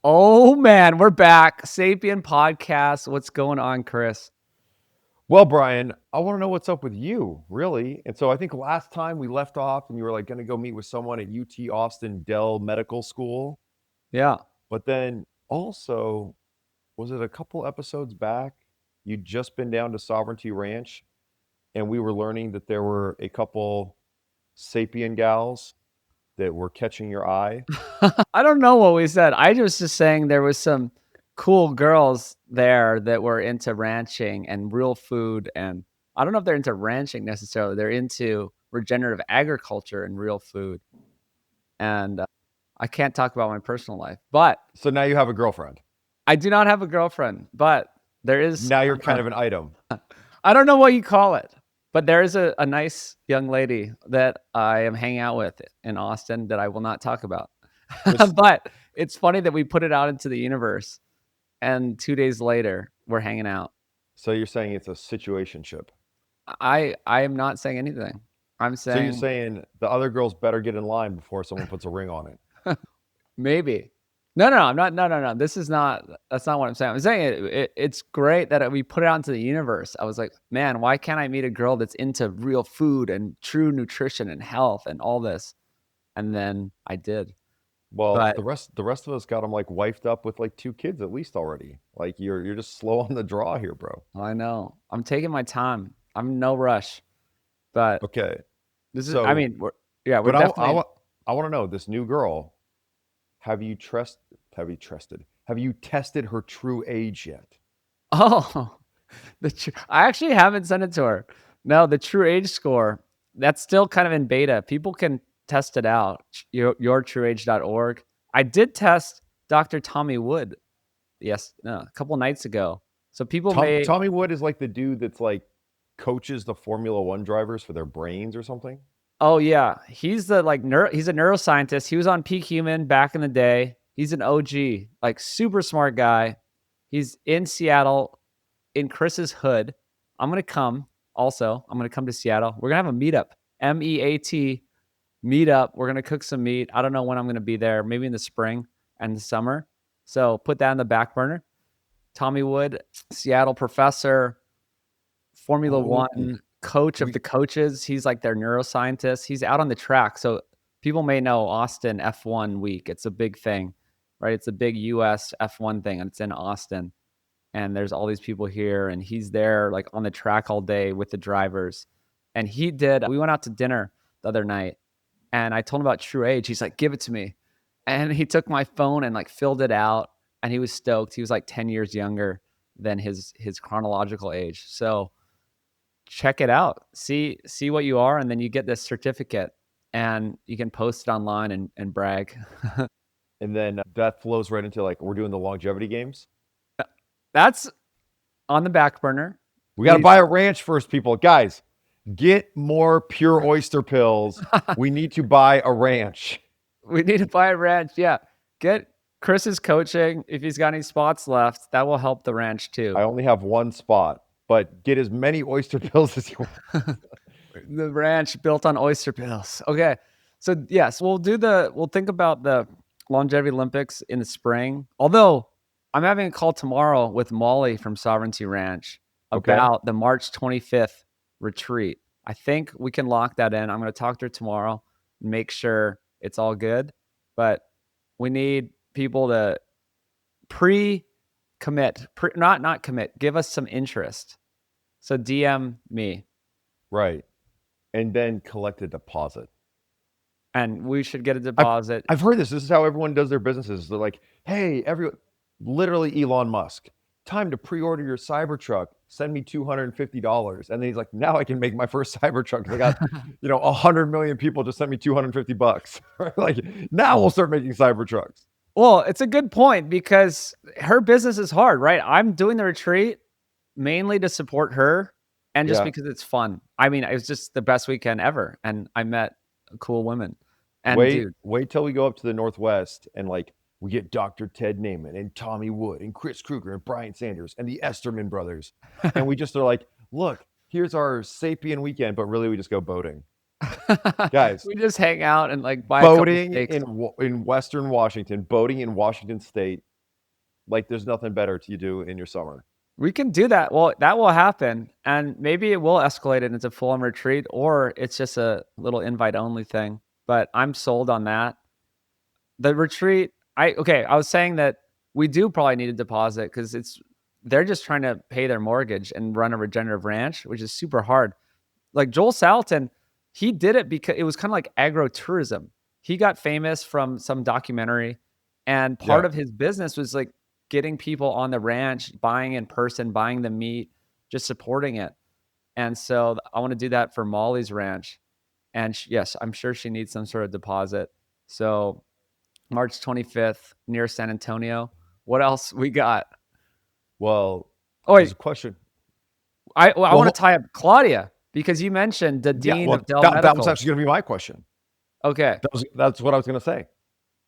Oh man, we're back. Sapien Podcast. What's going on, Chris? Well, Brian, I want to know what's up with you, really. And so I think last time we left off and you were like going to go meet with someone at UT Austin Dell Medical School. Yeah. But then also, was it a couple episodes back? You'd just been down to Sovereignty Ranch and we were learning that there were a couple sapien gals that were catching your eye. I don't know what we said. I was just saying there was some cool girls there that were into ranching and real food. And I don't know if they're into ranching necessarily. They're into regenerative agriculture and real food. And I can't talk about my personal life, but So now you have a girlfriend. I do not have a girlfriend, but there is, Now you're kind of an item. I don't know what you call it, but there is a nice young lady that I am hanging out with in Austin that I will not talk about. Just But it's funny that we put it out into the universe and 2 days later we're hanging out. so you're saying it's a situationship. I am not saying anything. I'm So you're saying saying the other girls better get in line before someone puts a ring on it. maybe. No, I'm not. No. This is not. That's not what I'm saying. I'm saying it's great that we put it out into the universe. I was like, man, why can't I meet a girl that's into real food and true nutrition and health and all this? And then I did. Well, But the rest of us got them like wifed up with like two kids at least already. Like you're just slow on the draw here, bro. I know I'm taking my time. I'm in no rush. But Okay. this is. I So, mean, we're but I definitely. I want to know this new girl. Have you trust have you trusted? Have you tested her true age yet? Oh, I actually haven't sent it to her. No, the true age score, that's still kind of in beta. People can test it out. Yourtrueage.org. I did test Dr. Tommy Wood. Yes, no, a couple nights ago. So people may. Tommy Wood is like the dude that's like coaches the Formula One drivers for their brains or something. Oh yeah, he's the he's a neuroscientist. He was on Peak Human back in the day. He's an OG, like super smart guy. He's in Seattle in Chris's hood. I'm gonna come. Also, I'm gonna come to Seattle. We're gonna have a meetup. MEAT meetup. We're gonna cook some meat. I don't know when I'm gonna be there. Maybe in the spring and the summer. So put that in the back burner. Tommy Wood, Seattle professor, Formula Oh, One coach of we the coaches. He's like their neuroscientist. He's out on the track. So people may know Austin F1 week. It's a big thing, right? It's a big US F1 thing, and it's in Austin. And there's all these people here, and he's there like on the track all day with the drivers. And we went out to dinner the other night, and I told him about True Age. He's like, give it to me. And he took my phone and like filled it out, and he was stoked. He was like 10 years younger than his chronological age. So check it out. See what you are, and then you get this certificate and you can post it online and brag. and then that flows right into like we're doing the longevity games. That's on the back burner. We got to We buy a ranch first, people. Guys, get more pure oyster pills. We need to buy a ranch. we need to buy a ranch. Yeah. Get Chris's coaching. If he's got any spots left, that will help the ranch too. I only have one spot, but get as many oyster pills as you want. The ranch built on oyster pills. Okay. So yes, we'll think about the longevity Olympics in the spring. Although I'm having a call tomorrow with Molly from Sovereignty Ranch Okay. about the March 25th retreat. I think we can lock that in. I'm going to talk to her tomorrow and make sure it's all good. But we need people to pre-commit, not commit, give us some interest. So DM me. Right. And then collect a deposit. And we should get a I've deposit. I've heard this. This is how everyone does their businesses. They're like, hey, everyone, literally Elon Musk, time to pre-order your Cybertruck. Send me $250. And then he's like, now I can make my first Cybertruck. I got, 100 million people just sent me $250. Like now we'll start making Cybertrucks. Well, it's a good point because her business is hard, right? I'm doing the retreat mainly to support her and just Yeah. because it's fun. I mean, it was just the best weekend ever. And I met cool women. And Wait, dude, wait till we go up to the Northwest and like we get Dr. Ted Naiman and Tommy Wood and Chris Kruger and Brian Sanders and the Esterman brothers. And we just are like, look, here's our Sapien weekend, but really we just go boating. Guys, we just hang out and like buy a couple boating steaks. in Western Washington, boating in Washington State. Like there's nothing better to do in your summer. We can do that. Well, that will happen, and maybe it will escalate it into full-on retreat, or it's just a little invite-only thing. But I'm sold on that. The retreat, I was saying that we do probably need a deposit because they're just trying to pay their mortgage and run a regenerative ranch, which is super hard. Like Joel Salatin, he did it because it was kind of like agro-tourism. He got famous from some documentary, and part of his business was like getting people on the ranch, buying in person, buying the meat, just supporting it. And so I want to do that for Molly's ranch. And yes, I'm sure she needs some sort of deposit. So March 25th near San Antonio. What else we got? Well, Oh, there's wait. a question. I want to tie up Claudia because you mentioned the dean of Dell Medical. That was actually going to be my question. Okay. That's what I was going to say.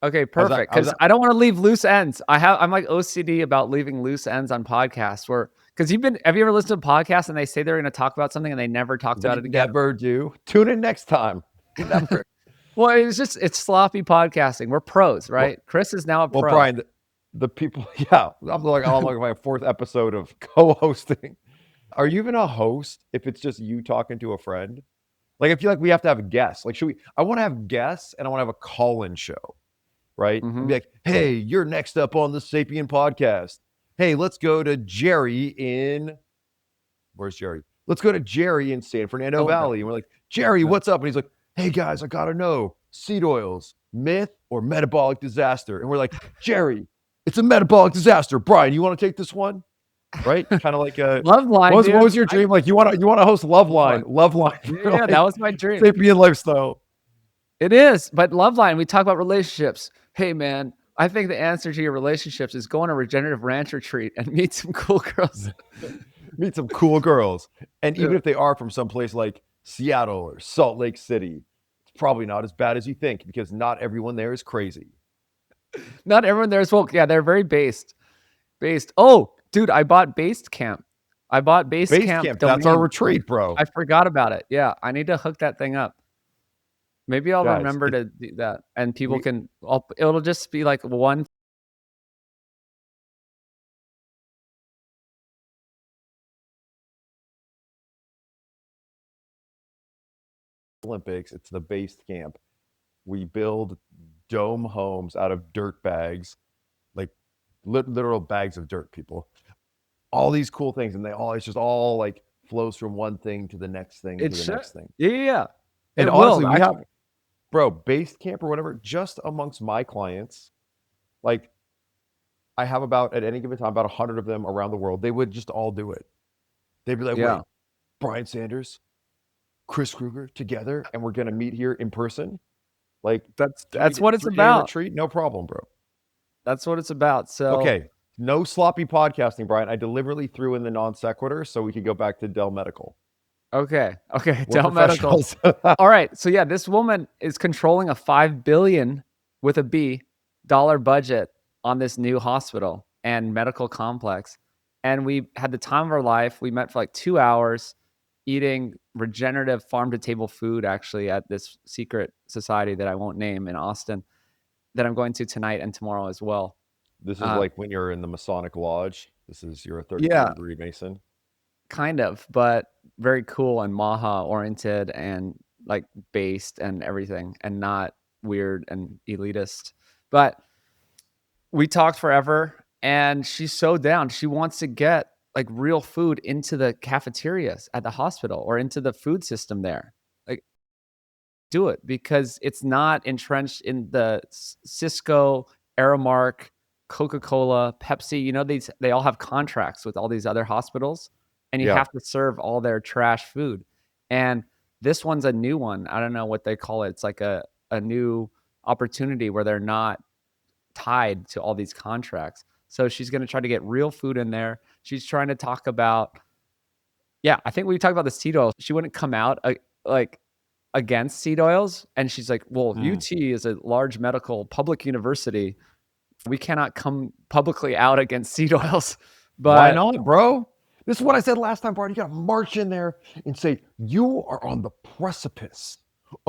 Okay, perfect. Because I don't want to leave loose ends. I'm like OCD about leaving loose ends on podcasts. Because have you ever listened to a podcast and they say they're going to talk about something and they never talked about it again? Never do. Tune in next time. Never. Well, it's sloppy podcasting. We're pros, right? Chris is now a pro. Well, Brian, the people, I'm like my fourth episode of co-hosting. Are you even a host if it's just you talking to a friend? Like, I feel like we have to have guests. Like, I want to have guests and I want to have a call-in show, right? And be like, hey, you're next up on the Sapien Podcast. Hey, let's go to where's Jerry? Let's go to Jerry in San Fernando Valley. And we're like, Jerry, what's up? And he's like, hey guys, I got to know, seed oils, myth or metabolic disaster? And we're like, Jerry, it's a metabolic disaster. Brian, you want to take this one? Right? Kind of like a Loveline. What was your dream? Like you want to host Loveline. Yeah, like, that was my dream. Sapien lifestyle. It is, but Loveline, we talk about relationships. Hey man, I think the answer to your relationships is go on a regenerative ranch retreat and meet some cool girls. Meet some cool girls. And even if they are from someplace like Seattle or Salt Lake City, it's probably not as bad as you think because not everyone there is crazy. Not everyone there is woke. Yeah, they're very based. Oh, dude, I bought Based Camp. Base Camp. That's our retreat, bro. I forgot about it. Yeah, I need to hook that thing up. Maybe I'll remember to do that, and people it'll just be like one. Olympics, it's the Based Camp. We build dome homes out of dirt bags, like literal bags of dirt, people. All these cool things, and it's just all like flows from one thing to the next thing to the next thing. Yeah. And honestly, we have, bro, Based Camp or whatever, just amongst my clients, like I have at any given time, about 100 of them around the world. They would just all do it. They'd be like, wait, Brian Sanders, Chris Kruger together, and we're going to meet here in person. Like that's what it's about. Retreat, no problem, bro. That's what it's about. So okay, no sloppy podcasting, Brian. I deliberately threw in the non sequitur so we could go back to Dell Medical. Okay, Dell Medical. All right, so this woman is controlling a $5 billion with a B dollar budget on this new hospital and medical complex, and we had the time of our life. We met for like 2 hours, eating regenerative farm to table food actually at this secret society that I won't name in Austin that I'm going to tonight and tomorrow as well. This is like when you're in the Masonic Lodge. You're a 33rd degree Mason. Kind of, but very cool and Maha oriented and like based and everything and not weird and elitist. But we talked forever and she's so down. She wants to get like real food into the cafeterias at the hospital or into the food system there. Like do it because it's not entrenched in the Cisco, Aramark, Coca-Cola, Pepsi. They all have contracts with all these other hospitals and you have to serve all their trash food. And this one's a new one. I don't know what they call it. It's like a new opportunity where they're not tied to all these contracts. So she's going to try to get real food in there. She's trying to talk about, I think we talked about the seed oil. She wouldn't come out like against seed oils. And she's like, well, UT is a large medical public university. We cannot come publicly out against seed oils. But why not, bro? This is what I said last time, Bart. You got to march in there and say, you are on the precipice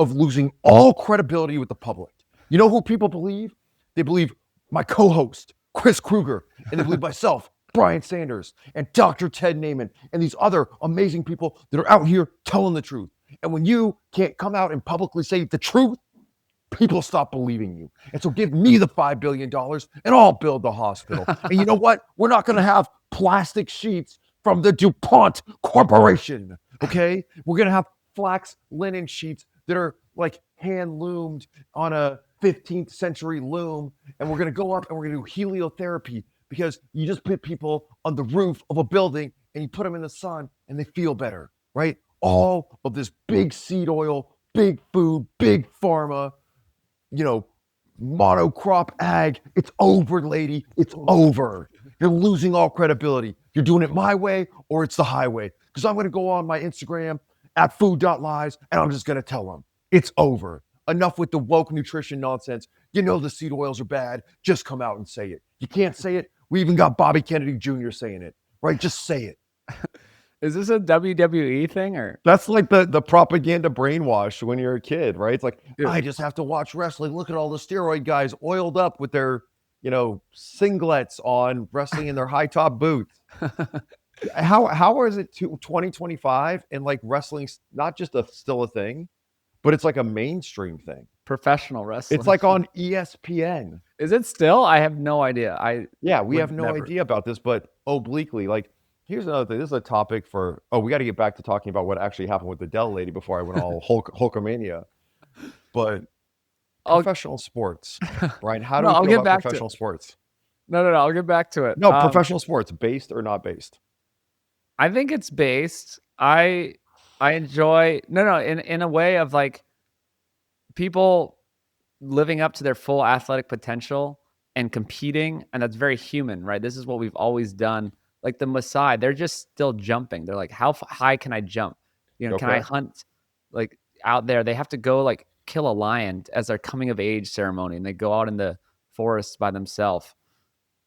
of losing all credibility with the public. You know who people believe? They believe my co-host, Chris Kruger, and they believe myself, Brian Sanders, and Dr. Ted Naiman, and these other amazing people that are out here telling the truth. And when you can't come out and publicly say the truth, people stop believing you. And so give me the $5 billion and I'll build the hospital. And you know what? We're not going to have plastic sheets from the DuPont Corporation, okay? We're going to have flax linen sheets that are like hand loomed on a 15th century loom. And we're going to go up and we're going to do heliotherapy, because you just put people on the roof of a building and you put them in the sun and they feel better, right? All of this big seed oil, big food, big pharma, monocrop ag, it's over, lady. It's over. You're losing all credibility. You're doing it my way or it's the highway. Because I'm going to go on my Instagram at food.lies and I'm just going to tell them it's over. Enough with the woke nutrition nonsense. The seed oils are bad. Just come out and say it. You can't say it. We even got Bobby Kennedy Jr. saying it, right? Just say it. Is this a WWE thing, or? That's like the propaganda brainwash when you're a kid, right? It's like, I just have to watch wrestling. Look at all the steroid guys oiled up with their, singlets on, wrestling in their high top boots. How is it 2025 and like wrestling's not just still a thing, but it's like a mainstream thing. Professional wrestling. It's like on ESPN. Is it still? I have no idea. We have no idea about this, but obliquely, like, here's another thing. This is a topic for, we got to get back to talking about what actually happened with the Dell lady before I went all Hulkamania. But professional sports, right? How do we feel about professional sports? No, I'll get back to it. No, professional sports, based or not based? I think it's based. I enjoy, in a way of like people living up to their full athletic potential and competing. And that's very human, right? This is what we've always done. Like the Maasai, they're just still jumping. They're like, how high can I jump? Can I hunt like out there? They have to go like kill a lion as their coming of age ceremony, and they go out in the forest by themselves.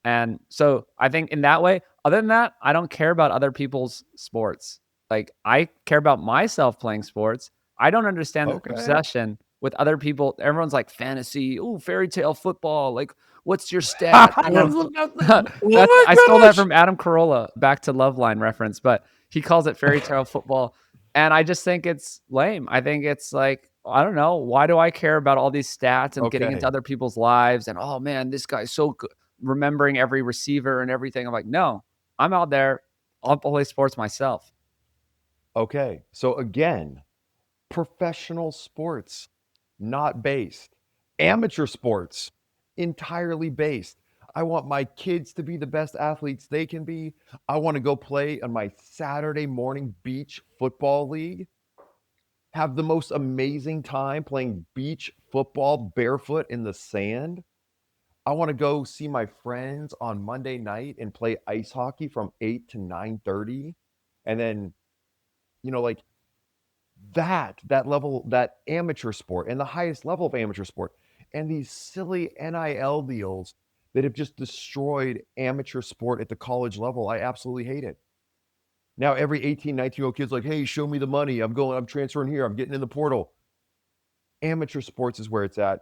And so I think in that way, other than that, I don't care about other people's sports. Like I care about myself playing sports. I don't understand the obsession with other people. Everyone's like fantasy, fairy tale football. Like, what's your stat? I stole that from Adam Carolla, back to Loveline reference, but he calls it fairy tale football. And I just think it's lame. I think it's like, I don't know. Why do I care about all these stats and getting into other people's lives? And, oh man, this guy's so good, remembering every receiver and everything. I'm like, no, I'm out there. I'll play sports myself. Okay. So again, professional sports, not based. Amateur sports, entirely based. I want my kids to be the best athletes they can be. I want to go play on my Saturday morning beach football league, have the most amazing time playing beach football barefoot in the sand. I want to go see my friends on Monday night and play ice hockey from 8 to 9:30. And then, like that level, that amateur sport and the highest level of amateur sport, and these silly NIL deals that have just destroyed amateur sport at the college level. I absolutely hate it. Now every 18, 19-year-old kid's like, hey, show me the money. I'm transferring here. I'm getting in the portal. Amateur sports is where it's at.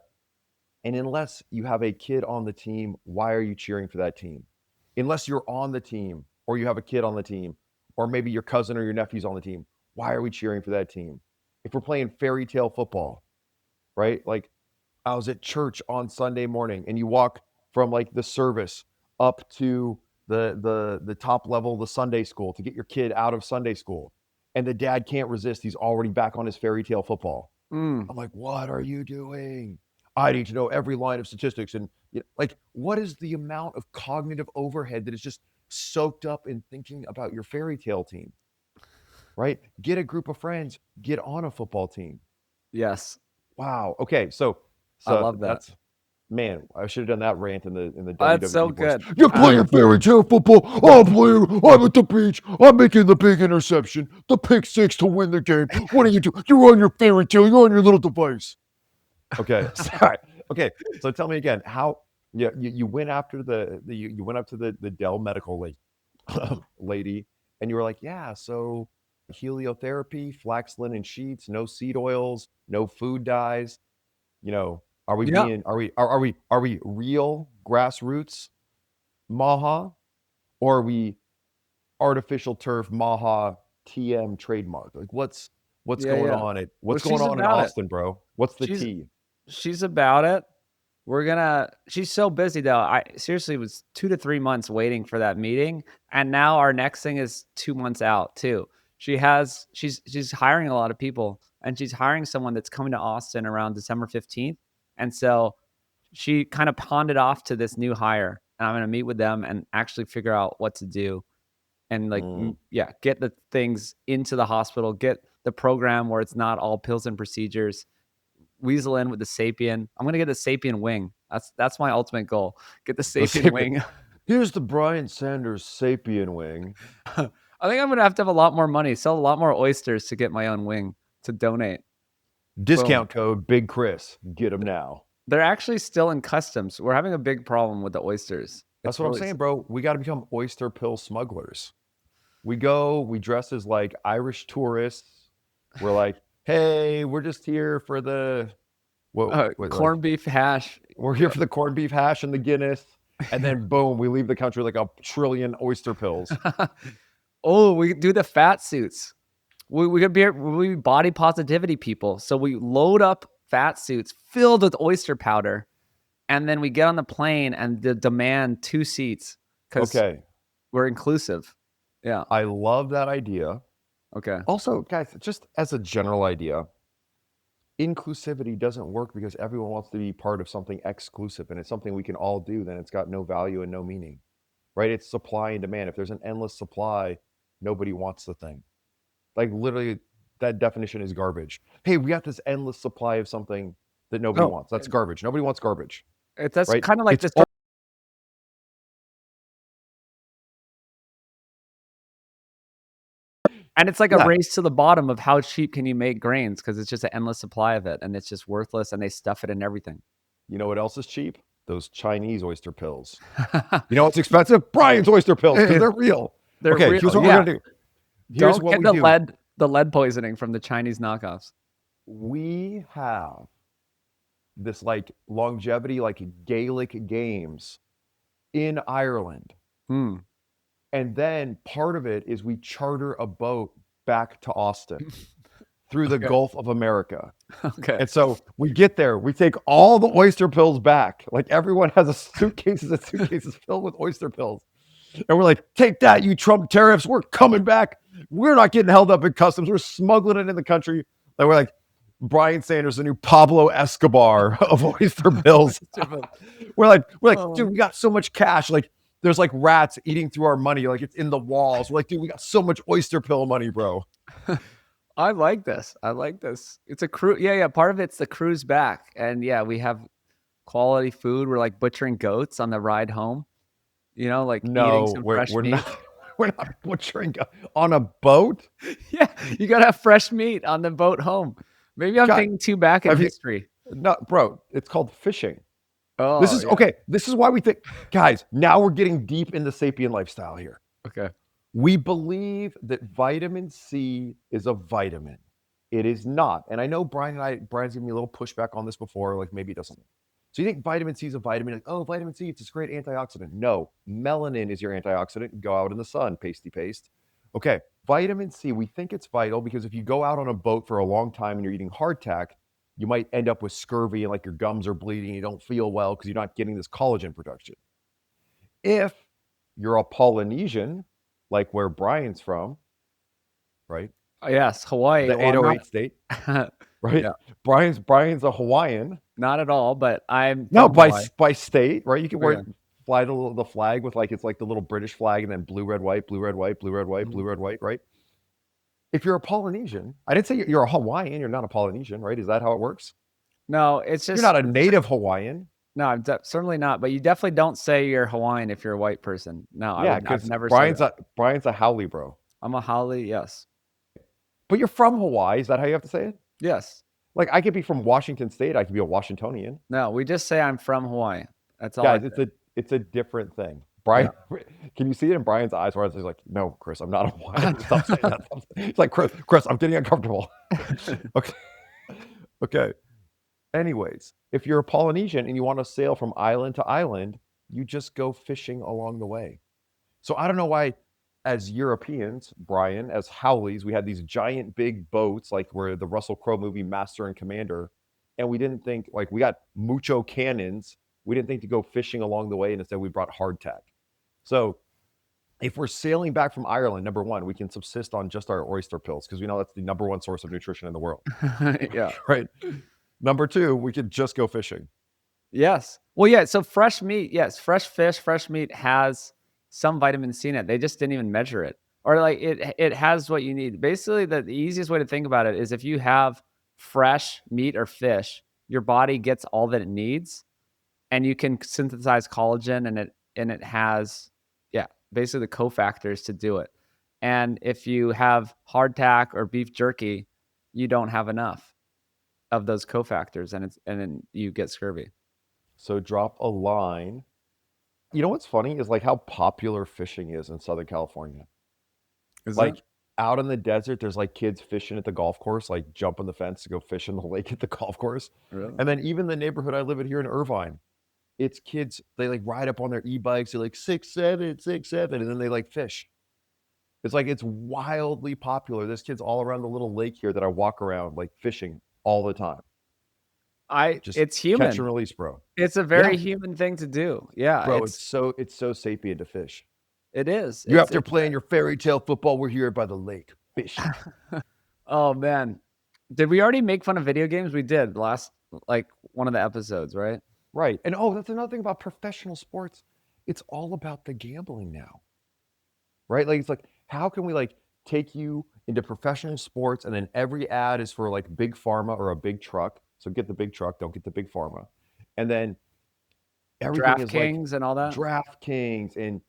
And unless you have a kid on the team, why are you cheering for that team? Unless you're on the team or you have a kid on the team, or maybe your cousin or your nephew's on the team, why are we cheering for that team? If we're playing fairy tale football, right? Like I was at church on Sunday morning and you walk from like the service up to the top level of the Sunday school to get your kid out of Sunday school. And the dad can't resist. He's already back on his fairy tale football. I'm like, what are you doing? I need to know every line of statistics. And like, what is the amount of cognitive overhead that is just soaked up in thinking about your fairy tale team, right? Get a group of friends, get on a football team. Yes. Wow. Okay. So I love that. Man, I should have done that rant in the WWE. That's so good. You're playing fairy tale football. I'm at the beach. I'm making the big interception, the pick six to win the game. What are you doing? You're on your fairy tale. You're on your little device. Okay, sorry. Okay, so tell me again how you went after you went up to the Dell medical lady, and you were like, yeah, so heliotherapy, flax linen sheets, no seed oils, no food dyes. Are we real grassroots? Maha, or are we artificial turf Maha TM trademark? Like what's Yeah, going yeah. on Well, what's going she's on in about it. Austin, bro? What's the She's tea? she's about it. She's so busy though. I seriously was 2 to 3 months waiting for that meeting, and now our next thing is 2 months out too. She's hiring a lot of people, and she's hiring someone that's coming to Austin around December 15th. And so she kind of pawned it off to this new hire, and I'm going to meet with them and actually figure out what to do and like Mm. yeah, get the things into the hospital, get the program where it's not all pills and procedures, weasel in with the Sapien. I'm gonna get the Sapien wing. That's my ultimate goal. Get the The Sapien Sapien. wing. Here's the Brian Sanders Sapien wing. I think I'm gonna have to have a lot more money, sell a lot more oysters to get my own wing to donate. Boom. Discount code Big Chris. Get them now. They're actually still in customs. We're having a big problem with the oysters. That's what I'm saying, bro. We got to become oyster pill smugglers. We dress as like Irish tourists. We're like, hey, we're just here for the Corned beef hash. We're here for the corned beef hash and the Guinness. And then boom, we leave the country like 1 trillion oyster pills. Oh, we do the fat suits. We could be body positivity people. So we load up fat suits filled with oyster powder, and then we get on the plane and demand 2 seats because we're inclusive. Yeah. I love that idea. Okay. Also, guys, just as a general idea, inclusivity doesn't work because everyone wants to be part of something exclusive, and it's something we can all do, then it's got no value and no meaning, right? It's supply and demand. If there's an endless supply, nobody wants the thing. Like literally, that definition is garbage. Hey, we got this endless supply of something that nobody wants. That's garbage. Nobody wants garbage. That's right? kind of like this. And it's like a race to the bottom of how cheap can you make grains, because it's just an endless supply of it and it's just worthless and they stuff it in everything. You know what else is cheap? Those Chinese oyster pills. You know what's expensive? Brian's oyster pills, because they're real. They're okay, real. here's what we're gonna do. Here's Don't what get we do. the lead poisoning from the Chinese knockoffs. We have this like longevity, like Gaelic games in Ireland. And then part of it is we charter a boat back to Austin through the Gulf of America. Okay. And so we get there, we take all the oyster pills back. Like everyone has suitcases and suitcases filled with oyster pills. And we're like, take that, you Trump tariffs. We're coming back. We're not getting held up in customs. We're smuggling it in the country. Like we're like, Brian Sanders, the new Pablo Escobar of oyster pills. we're like, dude, we got so much cash. Like, there's like rats eating through our money. Like it's in the walls. We're like, dude, we got so much oyster pill money, bro. I like this. It's a cruise. Yeah. Part of it's the cruise back. And yeah, we have quality food. We're like butchering goats on the ride home. You know, like eating some fresh meat. We're not butchering on a boat. Yeah, you gotta have fresh meat on the boat home. Maybe I'm thinking too back in history. No, bro, it's called fishing. Oh, this is okay. This is why we think, guys, now we're getting deep in the Sapien lifestyle here. Okay. We believe that vitamin C is a vitamin. It is not. And I know Brian's given me a little pushback on this before, like maybe it doesn't. So you think vitamin C is a vitamin? Like, oh, vitamin C, it's this great antioxidant. No, melanin is your antioxidant. Go out in the sun, pasty paste. Okay, vitamin C, we think it's vital because if you go out on a boat for a long time and you're eating hardtack, you might end up with scurvy and like your gums are bleeding. You don't feel well because you're not getting this collagen production. If you're a Polynesian, like where Brian's from, right? Yes, Hawaii. The 808 state, right? Yeah. Brian's a Hawaiian. Not at all, but I'm by state, right? You can fly the flag with like it's like the little British flag and then blue, red, white, blue, red, white, blue, red, white, blue, red, white, right? If you're a Polynesian, I didn't say you're a Hawaiian, you're not a Polynesian, right? Is that how it works? No, it's just you're not a native Hawaiian. No, I'm certainly not. But you definitely don't say you're Hawaiian if you're a white person. No, I've never said that. Brian's a haole, bro. I'm a haole, yes. But you're from Hawaii. Is that how you have to say it? Yes. Like I could be from Washington State. I could be a Washingtonian. No, we just say I'm from Hawaii. That's all. Guys, it's a different thing. Brian, can you see it in Brian's eyes where he's like, no, Chris, I'm not a Hawaiian. Stop saying that. It's like, Chris, I'm getting uncomfortable. Okay. Anyways, if you're a Polynesian and you want to sail from island to island, you just go fishing along the way. So I don't know why, as Europeans, Brian, as Howleys, we had these giant big boats, like where the Russell Crowe movie Master and Commander, and we didn't think, like, we got mucho cannons. We didn't think to go fishing along the way, and instead we brought hardtack. So if we're sailing back from Ireland, number one, we can subsist on just our oyster pills because we know that's the number one source of nutrition in the world. Yeah. Right. Number two, we could just go fishing. Yes. Well, yeah. So fresh meat, yes, fresh fish, fresh meat has some vitamin C in it. They just didn't even measure it, or like it has what you need. Basically, the easiest way to think about it is if you have fresh meat or fish, your body gets all that it needs, and you can synthesize collagen, and it has, yeah, basically the cofactors to do it. And if you have hardtack or beef jerky, you don't have enough of those cofactors, and then you get scurvy. So drop a line. You know what's funny is like how popular fishing is in Southern California. Is it? Like out in the desert, there's like kids fishing at the golf course, like jumping the fence to go fish in the lake at the golf course. Really? And then even the neighborhood I live in here in Irvine, it's kids, they like ride up on their e-bikes, they're like 6'7", 6'7", and then they like fish. It's like it's wildly popular. There's kids all around the little lake here that I walk around like fishing all the time. Just It's catch and human. release, bro. It's a very human thing to do. Yeah, Bro, it's so sapient to fish. it is. You're out It's there playing your fairy tale football. We're here by the lake fishing. Oh man. Did we already make fun of video games? We did last, like, one of the episodes, right? Right. And oh, that's another thing about professional sports. It's all about the gambling now. Right? Like it's like, how can we like take you into professional sports and then every ad is for like big pharma or a big truck. So get the big truck, don't get the big pharma. And then everything is like DraftKings and all that. DraftKings and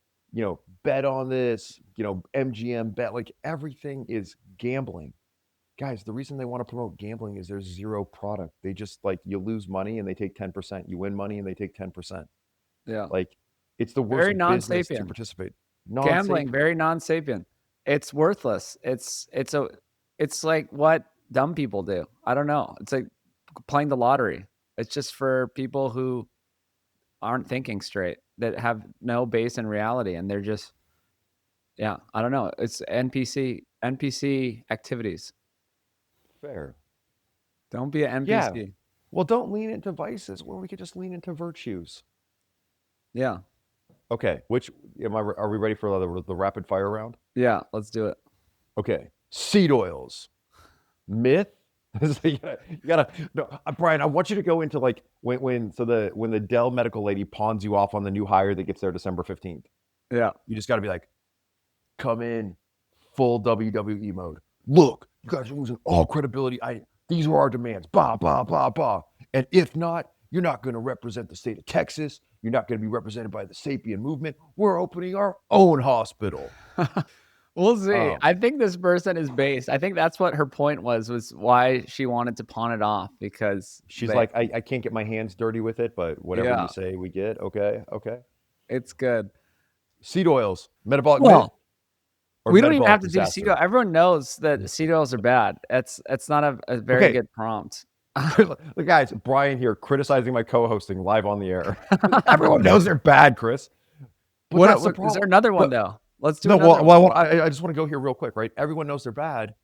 bet on this, MGM bet, like everything is gambling. Guys, the reason they want to promote gambling is there's zero product. They just like you lose money and they take 10%. You win money and they take 10%. Yeah. Like it's the worst Very business to non-sapient. participate. Gambling, very non-sapient. It's worthless. It's like what dumb people do. I don't know. It's like playing the lottery. It's just for people who aren't thinking straight, that have no base in reality, and they're just, yeah, I don't know. It's NPC activities. Fair. Don't be an Yeah. NPC. Well, don't lean into vices when we could just lean into virtues. Yeah. Okay. Are we ready for the rapid fire round? Yeah, let's do it. Okay. Seed oils. Myth. You gotta no, Brian, I want you to go into like when the Dell medical lady pawns you off on the new hire that gets there December 15th. Yeah. You just gotta be like, come in full WWE mode. Look, you guys are losing all credibility. These are our demands. Blah, blah, blah, blah. And if not, you're not going to represent the state of Texas. You're not going to be represented by the Sapien movement. We're opening our own hospital. We'll see. I think this person is based. I think that's what her point was why she wanted to pawn it off, because she's like, I can't get my hands dirty with it, but whatever you say, we get. Okay. It's good. Seed oils, metabolic myth. We don't even have to do seed oil. Everyone knows that seed oils are bad. It's not a very good prompt. Look, guys, Brian here criticizing my co-hosting live on the air. Everyone knows they're bad, Chris. But is there another one though? Let's do another one. I just want to go here real quick, right? Everyone knows they're bad,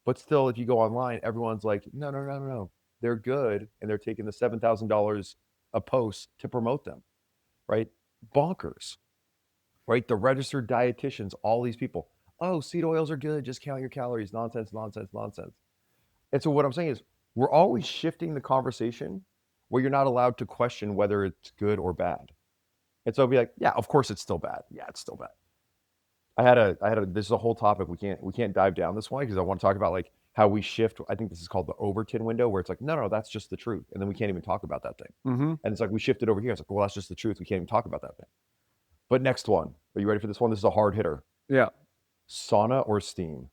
but still, if you go online, everyone's like, no. They're good, and they're taking the $7,000 a post to promote them, right? Bonkers, right? The registered dietitians, all these people. Oh, seed oils are good. Just count your calories. Nonsense. And so what I'm saying is we're always shifting the conversation where you're not allowed to question whether it's good or bad. And so I'll be like, yeah, of course it's still bad. Yeah, it's still bad. This is a whole topic. We can't dive down this one because I want to talk about like how we shift. I think this is called the Overton window, where it's like, no, that's just the truth. And then we can't even talk about that thing. Mm-hmm. And it's like, we shifted over here. It's like, well, that's just the truth. We can't even talk about that thing. But next one, are you ready for this one? This is a hard hitter. Yeah. Sauna or steam?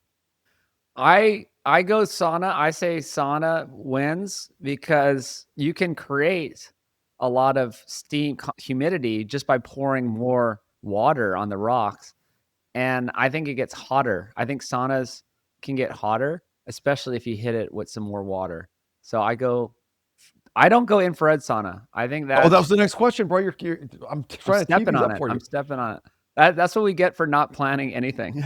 I go sauna. I say sauna wins because you can create a lot of steam humidity just by pouring more water on the rocks. And I think it gets hotter. I think saunas can get hotter, especially if you hit it with some more water. So I go I don't go infrared sauna. I think that was the next question, bro. I'm trying to tee these up for you. I'm stepping on it. That's what we get for not planning anything.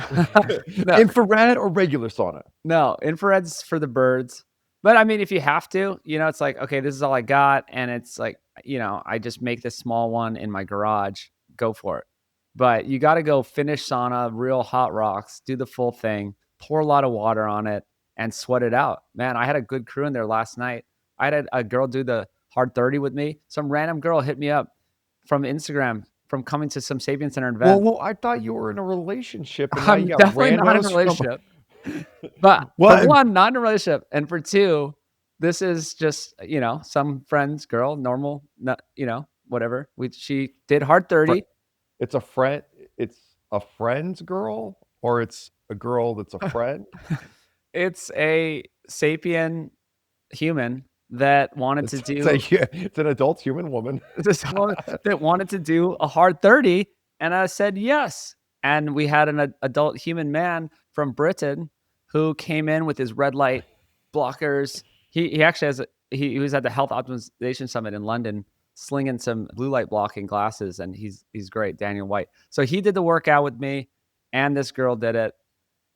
No. Infrared or regular sauna? No, infrared's for the birds. But I mean, if you have to, it's like, okay, this is all I got. And it's like, I just make this small one in my garage, go for it. But you got to go finish sauna, real hot rocks, do the full thing, pour a lot of water on it and sweat it out. Man, I had a good crew in there last night. I had a girl do the hard 30 with me. Some random girl hit me up from Instagram from coming to some Sapien Center event. Well, I thought you were in a relationship. And I'm definitely not in a relationship. But for one, not in a relationship. And for two, this is just, some friend's girl, normal, whatever. She did hard 30. It's a friend's girl, or it's a girl that's a friend? It's a Sapien human that wanted to do. It's an adult human woman. That wanted to do a hard 30. And I said yes. And we had an adult human man from Britain who came in with his red light blockers. He actually he was at the Health Optimization Summit in London, slinging some blue light blocking glasses, and he's great, Daniel White. So he did the workout with me, and this girl did it,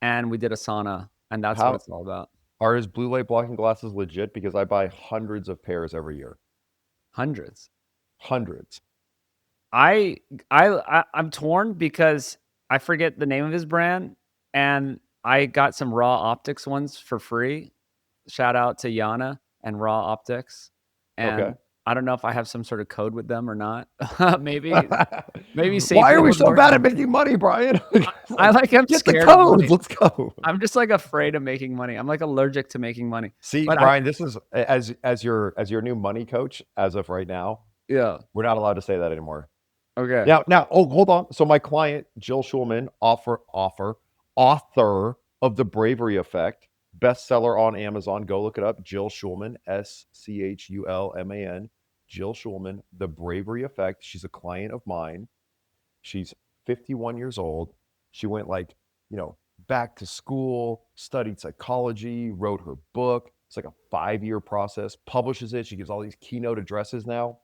and we did a sauna, and that's what it's all about. Are his blue light blocking glasses legit? Because I buy hundreds of pairs every year. Hundreds. I'm torn because I forget the name of his brand, and I got some Raw Optics ones for free. Shout out to Yana and Raw Optics. And I don't know if I have some sort of code with them or not. maybe. Why are we so bad at making money, Brian? I'm get scared. The codes. Let's go. I'm just like afraid of making money. I'm like allergic to making money. See, but Brian, this is as your new money coach as of right now. Yeah, we're not allowed to say that anymore. Okay. Now, hold on. So my client, Jill Schulman, author of The Bravery Effect, bestseller on Amazon. Go look it up. Jill Schulman, SCHULMAN. Jill Schulman, The Bravery Effect. She's a client of mine. She's 51 years old. She went back to school, studied psychology, wrote her book. It's like a 5-year process, publishes it. She gives all these keynote addresses now,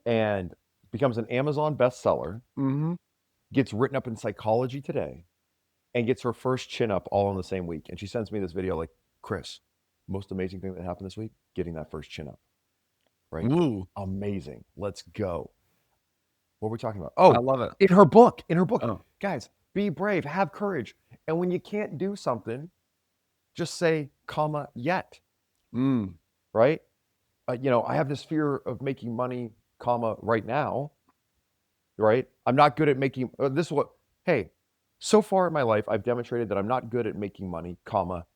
and becomes an Amazon bestseller, gets written up in Psychology Today, and gets her first chin up all in the same week. And she sends me this video like, Chris, most amazing thing that happened this week, getting that first chin up. Right? Ooh. Amazing. Let's go. What were we talking about? Oh, I love it. In her book. Oh. Guys, be brave, have courage. And when you can't do something, just say, yet. Right? I have this fear of making money, right now, right? I'm not good at making, so far in my life, I've demonstrated that I'm not good at making money,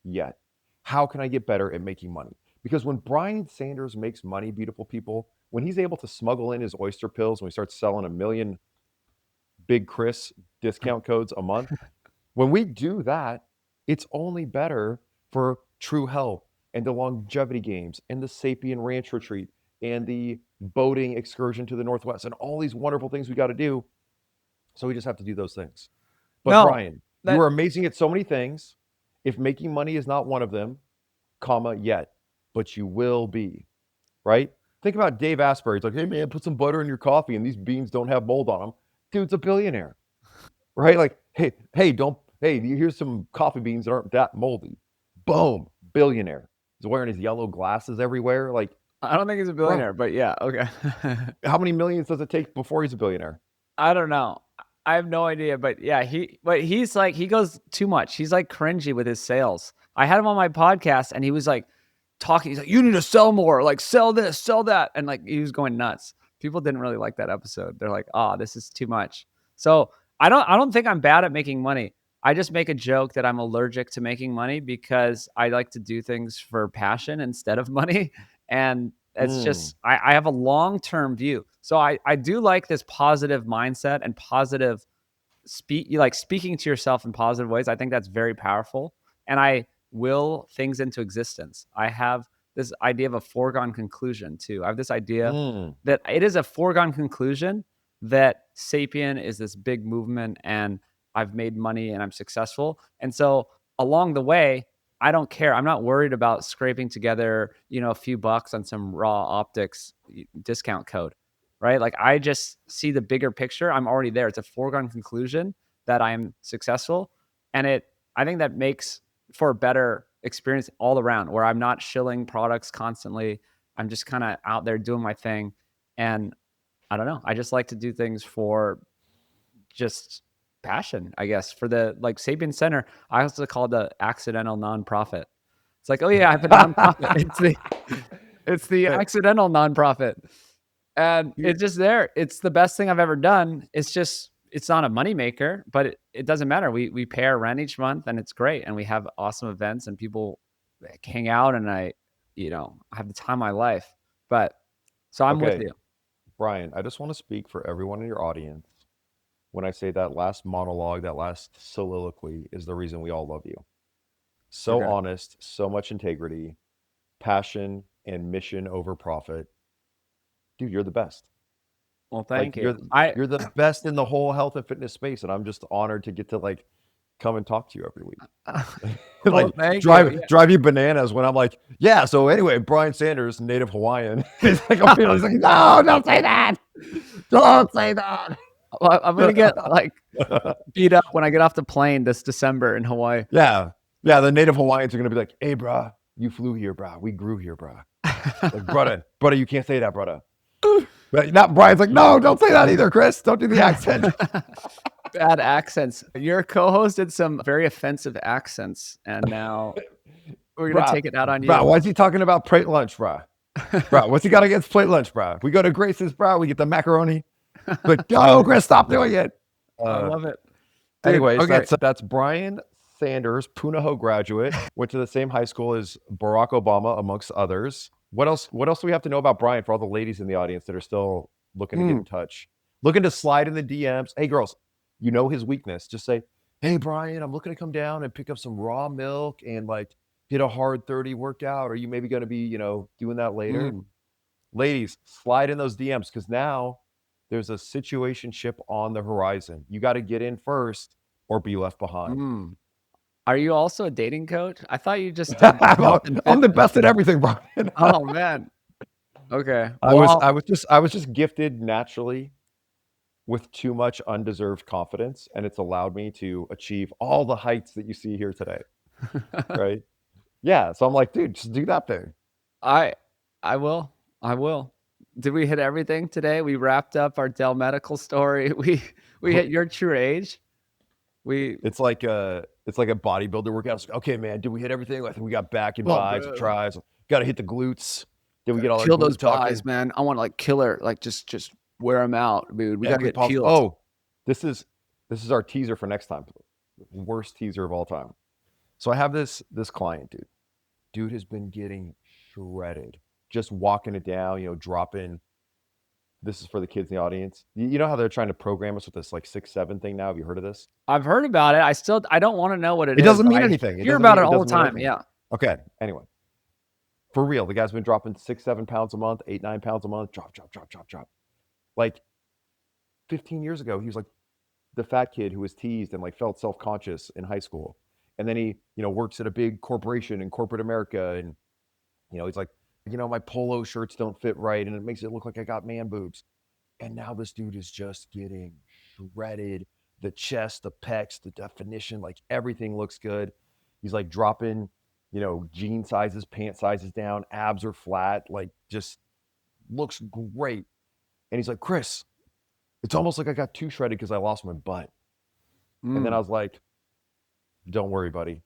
yet. How can I get better at making money? Because when Brian Sanders makes money, beautiful people, when he's able to smuggle in his Oyster pills, when we start selling 1 million Big Chris discount codes a month, when we do that, it's only better for True Health and the longevity games and the Sapien Ranch retreat and the boating excursion to the Northwest and all these wonderful things we got to do. So we just have to do those things. But Brian, you are amazing at so many things. If making money is not one of them, yet, but you will be, right? Think about Dave Asbury. It's like, hey man, put some butter in your coffee and these beans don't have mold on them. Dude's a billionaire, right? Like, hey, here's some coffee beans that aren't that moldy. Boom, billionaire. He's wearing his yellow glasses everywhere. Like, I don't think he's a billionaire, but yeah, okay. How many millions does it take before he's a billionaire? I don't know. I have no idea, but yeah, he's like, he goes too much. He's like cringy with his sales. I had him on my podcast and he was like talking. He's like, you need to sell more, like sell this, sell that. And like, he was going nuts. People didn't really like that episode. They're like, this is too much. So I don't think I'm bad at making money. I just make a joke that I'm allergic to making money because I like to do things for passion instead of money. And it's just, I have a long-term view. So I do like this positive mindset and positive speaking to yourself in positive ways. I think that's very powerful. And I will things into existence. I have this idea of a foregone conclusion too. I have this idea that it is a foregone conclusion that Sapien is this big movement and I've made money and I'm successful. And so along the way, I don't care. I'm not worried about scraping together, a few bucks on some raw optics discount code, right? Like I just see the bigger picture. I'm already there. It's a foregone conclusion that I'm successful. And I think that makes for a better experience all around, where I'm not shilling products constantly. I'm just kind of out there doing my thing. And I don't know. I just like to do things for just passion, I guess. For the like Sapien Center, I also call it the accidental nonprofit. It's like, oh yeah, I have a nonprofit. It's the accidental nonprofit. And it's just there. It's the best thing I've ever done. It's not a moneymaker, but it doesn't matter. We pay our rent each month and it's great. And we have awesome events and people hang out, and I have the time of my life. But so I'm with Okay, you. Brian, I just want to speak for everyone in your audience when I say that last monologue, that last soliloquy is the reason we all love you. So Okay. honest, so much integrity, passion, and mission over profit. Dude, you're the best. Well, Like thank you. I you're the best in the whole health and fitness space, and I'm just honored to get to like come and talk to you every week. well, Like thank you. Yeah. drive you bananas when I'm like, yeah. So anyway, Brian Sanders, native Hawaiian. He's like, he's like, no, don't say that. Don't say that. Well, I'm gonna get like beat up when I get off the plane this December in Hawaii. Yeah. Yeah. The native Hawaiians are going to be like, hey, brah, you flew here, brah. We grew here, brah. Like, brother, you can't say that, brother. But not Brian's like, no, don't say that either, Chris. Don't do the accent. Bad accents. Your co-host did some very offensive accents, and now we're gonna take it out on you. Brah, why is he talking about plate lunch, brah? Brah, what's he got against plate lunch, brah? We go to Grace's, brah. We get the macaroni. But no, Chris, stop doing it. I love it. Anyways, okay. that's Brian Sanders, Punahou graduate, went to the same high school as Barack Obama, amongst others. What else do we have to know about Brian for all the ladies in the audience that are still looking to get in touch, looking to slide in the DMs? Hey, girls, you know his weakness. Just say, hey, Brian, I'm looking to come down and pick up some raw milk and like get a hard 30 workout. Are you maybe going to be, doing that later? Ladies, slide in those DMs because now there's a situationship on the horizon. You got to get in first or be left behind. Are you also a dating coach? I thought you just I'm the best at everything, Brian. Oh man. Okay. I was just gifted naturally with too much undeserved confidence, and it's allowed me to achieve all the heights that you see here today. Right? Yeah. So I'm like, dude, just do that thing. I will. Did we hit everything today? We wrapped up our Dell medical story. We hit your true age. It's like a bodybuilder workout. It's like, okay, man, did we hit everything? I think we got back and biceps, tries. Got to hit the glutes. Did we get all kill those guys, man? I want to like killer, like just wear them out, dude. We got to get peeled. Oh, this is our teaser for next time. Worst teaser of all time. So I have this client, dude. Dude has been getting shredded, just walking it down, dropping. This is for the kids in the audience. You know how they're trying to program us with this like 6-7 thing now? Have you heard of this? I've heard about it. I don't want to know what it is. It doesn't mean anything. I hear about it all the time. Yeah. Okay. Anyway, for real, the guy's been dropping 6-7 pounds a month, 8-9 pounds a month. Drop. Like 15 years ago, he was like the fat kid who was teased and like felt self-conscious in high school. And then he, works at a big corporation in corporate America. And, he's like, my polo shirts don't fit right. And it makes it look like I got man boobs. And now this dude is just getting shredded. The chest, the pecs, the definition, like everything looks good. He's like dropping, jean sizes, pant sizes down. Abs are flat, like just looks great. And he's like, Chris, it's almost like I got too shredded because I lost my butt. And then I was like, don't worry, buddy.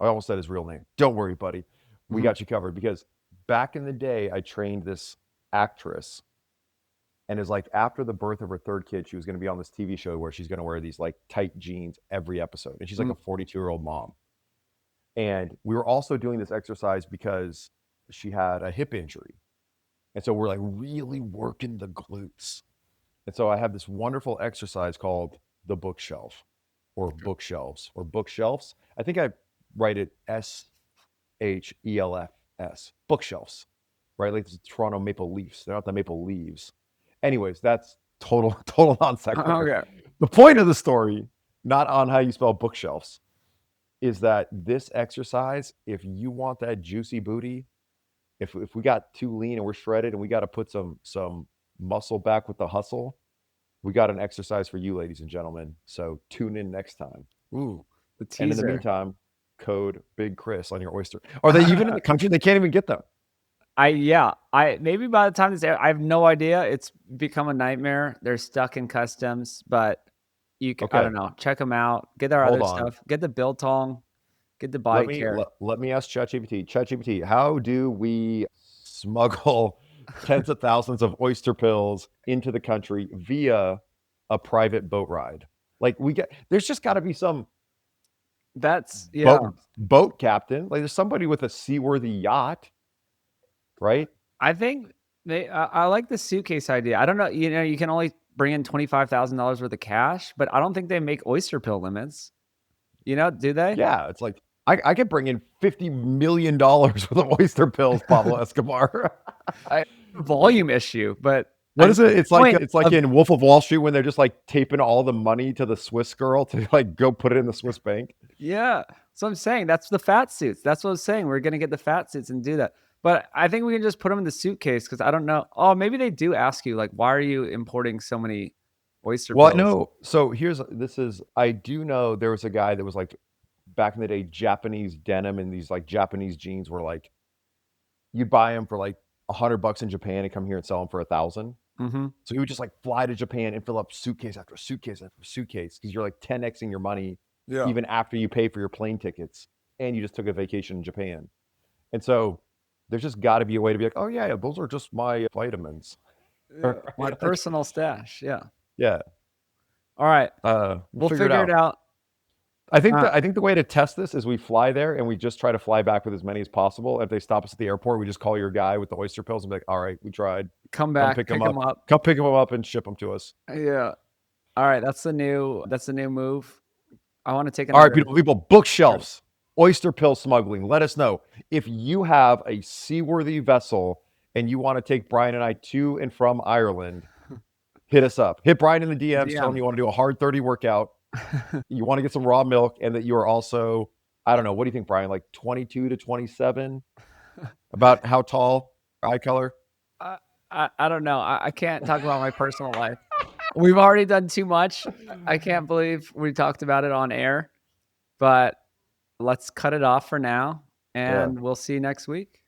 I almost said his real name. Don't worry, buddy. We got you covered. Because back in the day, I trained this actress. And it's like after the birth of her third kid, she was going to be on this TV show where she's going to wear these like tight jeans every episode. And she's like a 42-year-old mom. And we were also doing this exercise because she had a hip injury. And so we're like really working the glutes. And so I have this wonderful exercise called the bookshelf or bookshelves or bookshelves. I think I write it SHELFS, bookshelves, right? Like the Toronto Maple Leafs. They're not the Maple Leaves. Anyways, that's total non sequitur. Okay. The point of the story, not on how you spell bookshelves, is that this exercise, if you want that juicy booty, if we got too lean and we're shredded and we got to put some muscle back with the hustle, we got an exercise for you, ladies and gentlemen. So tune in next time. Ooh, the And in the teaser. meantime, code Big Chris on your Oyster. Are they even in the country? They can't even get them. Maybe by the time this air, I have no idea. It's become a nightmare. They're stuck in customs, but I Okay, don't know. Check them out. Get their hold other on. stuff. Get the biltong. Get the Let body me care. let me ask ChatGPT. ChatGPT, how do we smuggle tens of thousands of oyster pills into the country via a private boat ride? Like there's just got to be some That's yeah. boat captain. Like there's somebody with a seaworthy yacht, right? I think I like the suitcase idea. I don't know. You can only bring in $25,000 worth of cash, but I don't think they make oyster pill limits. Do they? Yeah, it's like I could bring in $50 million worth of oyster pills, Pablo Escobar. Volume issue, but What is it? It's like of in Wolf of Wall Street when they're just like taping all the money to the Swiss girl to like go put it in the Swiss bank. yeah. So I'm saying that's the fat suits. That's what I'm saying. We're gonna get the fat suits and do that. But I think we can just put them in the suitcase because I don't know. Oh, maybe they do ask you like, why are you importing so many oyster Well, pills? no. So I do know there was a guy that was like back in the day, Japanese denim and these like Japanese jeans were like you'd buy them for like $100 in Japan and come here and sell them for 1,000. Mm-hmm. So you would just like fly to Japan and fill up suitcase after suitcase after suitcase because you're like 10xing your money even after you pay for your plane tickets and you just took a vacation in Japan. And so there's just got to be a way to be like, oh yeah, those are just my vitamins. Yeah. My Right? personal stash. Yeah. Yeah. All right. We'll Figure it out. I think the way to test this is we fly there and we just try to fly back with as many as possible. If they stop us at the airport, we just call your guy with the oyster pills and be like, all right, we tried. Come back, pick pick them them up. Come pick them up and ship them to us. Yeah. All right. That's the new move. I want to take All right, another. beautiful people, bookshelves, oyster pill smuggling. Let us know if you have a seaworthy vessel and you want to take Brian and I to and from Ireland. Hit us up. Hit Brian in the DMs. Tell him you want to do a hard 30 workout. You want to get some raw milk, and that you are also, I don't know, what do you think, Brian? Like 22 to 27? About how tall, eye color? I don't know. I can't talk about my personal life. We've already done too much. I can't believe we talked about it on air, but let's cut it off for now, and we'll see you next week.